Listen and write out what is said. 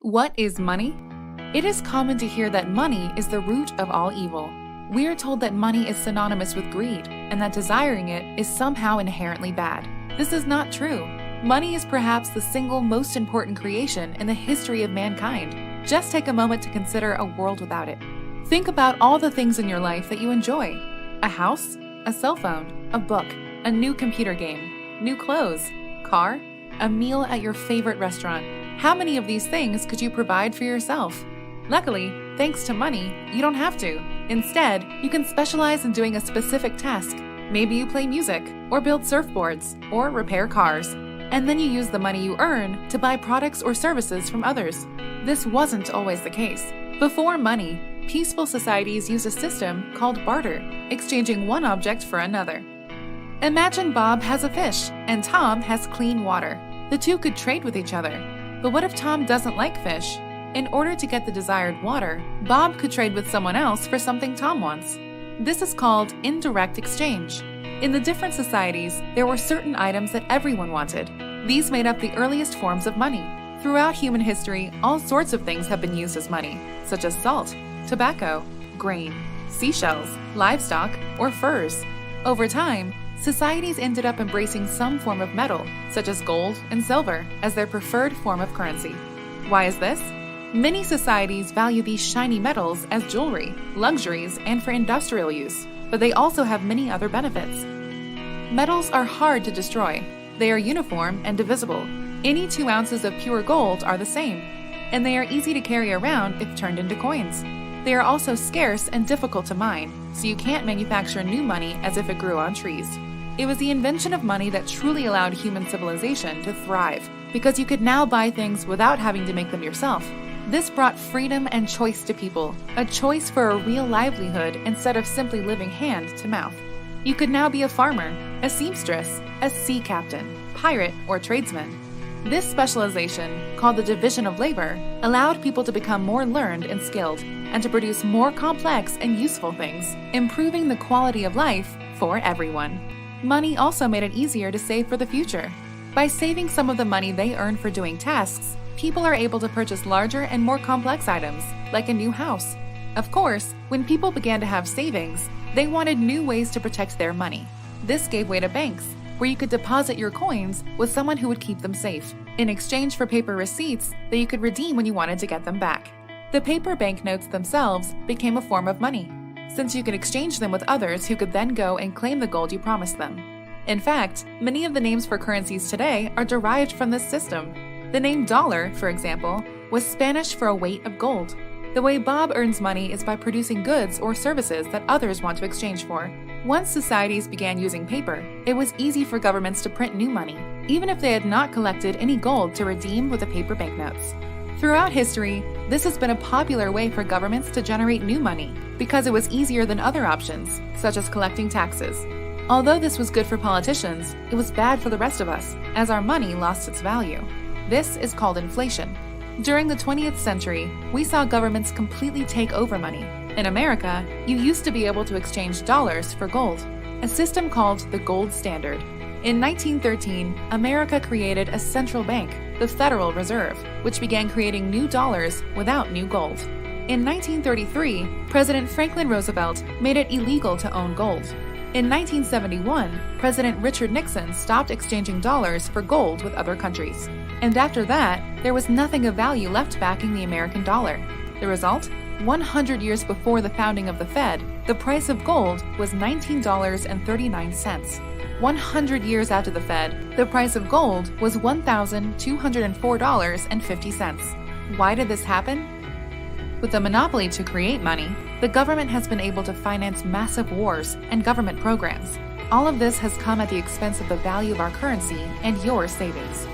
What is money? It is common to hear that money is the root of all evil. We are told that money is synonymous with greed and that desiring it is somehow inherently bad. This is not true. Money is perhaps the single most important creation in the history of mankind. Just take a moment to consider a world without it. Think about all the things in your life that you enjoy. A house, a cell phone, a book, a new computer game, new clothes, car, a meal at your favorite restaurant. How many of these things could you provide for yourself? Luckily, thanks to money, you don't have to. Instead, you can specialize in doing a specific task. Maybe you play music, or build surfboards, or repair cars. And then you use the money you earn to buy products or services from others. This wasn't always the case. Before money, peaceful societies used a system called barter, exchanging one object for another. Imagine Bob has a fish, and Tom has clean water. The two could trade with each other. But what if Tom doesn't like fish? In order to get the desired water, Bob could trade with someone else for something Tom wants. This is called indirect exchange. In the different societies, there were certain items that everyone wanted. These made up the earliest forms of money. Throughout human history, all sorts of things have been used as money, such as salt, tobacco, grain, seashells, livestock, or furs. Over time, societies ended up embracing some form of metal, such as gold and silver, as their preferred form of currency. Why is this? Many societies value these shiny metals as jewelry, luxuries, and for industrial use, but they also have many other benefits. Metals are hard to destroy. They are uniform and divisible. Any 2 ounces of pure gold are the same, and they are easy to carry around if turned into coins. They are also scarce and difficult to mine, so you can't manufacture new money as if it grew on trees. It was the invention of money that truly allowed human civilization to thrive, because you could now buy things without having to make them yourself. This brought freedom and choice to people, a choice for a real livelihood instead of simply living hand to mouth. You could now be a farmer, a seamstress, a sea captain, pirate, or tradesman. This specialization, called the division of labor, allowed people to become more learned and skilled, and to produce more complex and useful things, improving the quality of life for everyone. Money also made it easier to save for the future. By saving some of the money they earn for doing tasks, people are able to purchase larger and more complex items, like a new house. Of course, when people began to have savings, they wanted new ways to protect their money. This gave way to banks, where you could deposit your coins with someone who would keep them safe, in exchange for paper receipts that you could redeem when you wanted to get them back. The paper banknotes themselves became a form of money, since you could exchange them with others who could then go and claim the gold you promised them. In fact, many of the names for currencies today are derived from this system. The name dollar, for example, was Spanish for a weight of gold. The way Bob earns money is by producing goods or services that others want to exchange for. Once societies began using paper, it was easy for governments to print new money, even if they had not collected any gold to redeem with the paper banknotes. Throughout history, this has been a popular way for governments to generate new money because it was easier than other options, such as collecting taxes. Although this was good for politicians, it was bad for the rest of us, as our money lost its value. This is called inflation. During the 20th century, we saw governments completely take over money. In America, you used to be able to exchange dollars for gold, a system called the gold standard. In 1913, America created a central bank, the Federal Reserve, which began creating new dollars without new gold. In 1933, President Franklin Roosevelt made it illegal to own gold. In 1971, President Richard Nixon stopped exchanging dollars for gold with other countries. And after that, there was nothing of value left backing the American dollar. The result? 100 years before the founding of the Fed, the price of gold was $19.39. 100 years after the Fed, the price of gold was $1,204.50. Why did this happen? With a monopoly to create money, the government has been able to finance massive wars and government programs. All of this has come at the expense of the value of our currency and your savings.